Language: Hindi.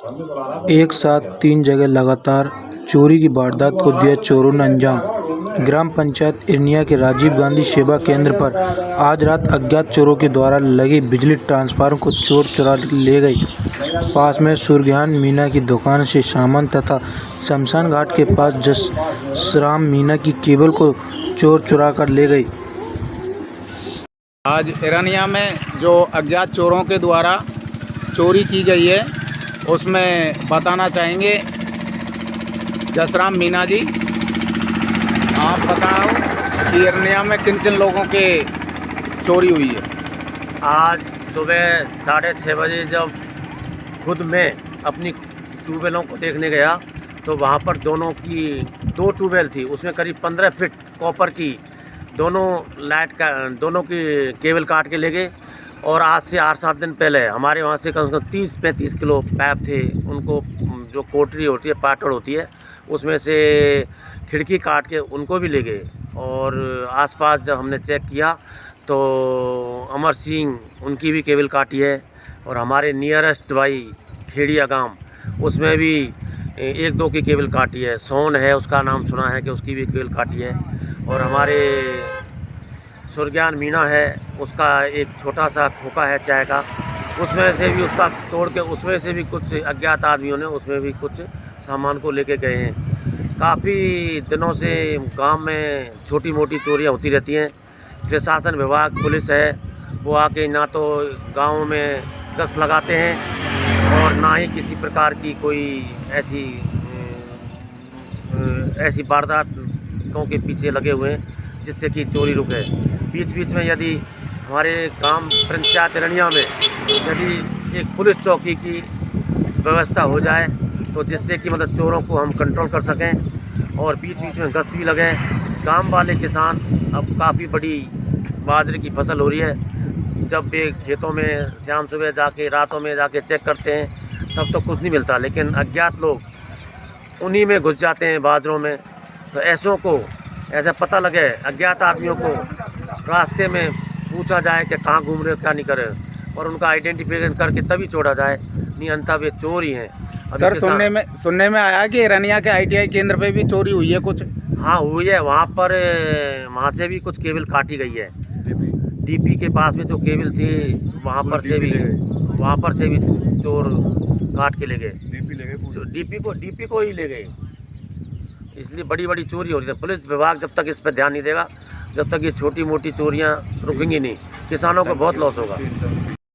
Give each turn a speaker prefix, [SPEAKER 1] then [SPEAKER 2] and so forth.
[SPEAKER 1] एक साथ 3 जगह लगातार चोरी की वारदात को दिया चोरों ने अंजाम। ग्राम पंचायत इरनिया के राजीव गांधी सेवा केंद्र पर आज रात अज्ञात चोरों के द्वारा लगे बिजली ट्रांसफार्मर को चोर चुरा ले गए। पास में सूर्यज्ञान मीना की दुकान से सामान तथा शमशान घाट के पास जसराम मीना की केबल को चोर चुरा कर ले गए।
[SPEAKER 2] आज इरनिया में जो अज्ञात चोरों के द्वारा चोरी की गई है उसमें बताना चाहेंगे जसराम मीना जी, आप बताओ कि इरनिया में किन किन लोगों के चोरी हुई है।
[SPEAKER 3] आज सुबह 6:30 बजे जब खुद मैं अपनी ट्यूबवेलों को देखने गया तो वहाँ पर दोनों की 2 ट्यूबवेल थी, उसमें करीब 15 फीट कॉपर की दोनों की केबल काट के ले गए। और आज से 8-7 दिन पहले हमारे वहाँ से कम से कम 30-35 किलो पाइप थे, उनको जो कोटरी होती है, पाटड़ होती है, उसमें से खिड़की काट के उनको भी ले गए। और आसपास जब हमने चेक किया तो अमर सिंह उनकी भी केबल काटी है। और हमारे नियरेस्ट भाई खेड़िया गांव उसमें भी 1-2 की केबल काटी है। सोन है, उसका नाम सुना है कि उसकी भी केबल काटी है। और हमारे सूर्यज्ञान मीना है, उसका एक छोटा सा खोखा है चाय का, उसमें से भी उसका तोड़ के उसमें से भी कुछ अज्ञात आदमियों ने उसमें भी कुछ सामान को लेके गए हैं। काफ़ी दिनों से गांव में छोटी मोटी चोरियां होती रहती हैं। प्रशासन विभाग पुलिस है वो आके ना तो गांव में गश्त लगाते हैं और ना ही किसी प्रकार की कोई ऐसी वारदातों के पीछे लगे हुए हैं जिससे कि चोरी रुके। बीच बीच में यदि हमारे ग्राम पंचायत इरनिया में यदि एक पुलिस चौकी की व्यवस्था हो जाए तो जिससे कि मतलब चोरों को हम कंट्रोल कर सकें और बीच बीच में गश्त भी लगे। गांव वाले किसान अब काफ़ी बड़ी बाजरे की फसल हो रही है, जब वे खेतों में शाम सुबह जाके रातों में जाके चेक करते हैं तब तो कुछ नहीं मिलता, लेकिन अज्ञात लोग उन्हीं में घुस जाते हैं बाजरों में। तो ऐसों को ऐसा पता लगे, अज्ञात आदमियों को रास्ते में पूछा जाए कि कहाँ घूम रहे हो क्या नहीं कर रहे हो, और उनका आइडेंटिफिकेशन करके तभी छोड़ा जाए, नहीं अंता वे चोर ही हैं।
[SPEAKER 2] सर सुनने में आया कि इरनिया के ITI केंद्र पे भी चोरी हुई है कुछ।
[SPEAKER 3] हाँ हुई है, वहाँ से भी कुछ केबल काटी गई है। DP के पास में जो केबल थी वहाँ पर से भी चोर काट के ले गए। DP को ही ले गए। इसलिए बड़ी बड़ी चोरी हो रही है। पुलिस विभाग जब तक इस पर ध्यान नहीं देगा, जब तक ये छोटी मोटी चोरियां रुकेंगी नहीं, किसानों को बहुत लॉस होगा।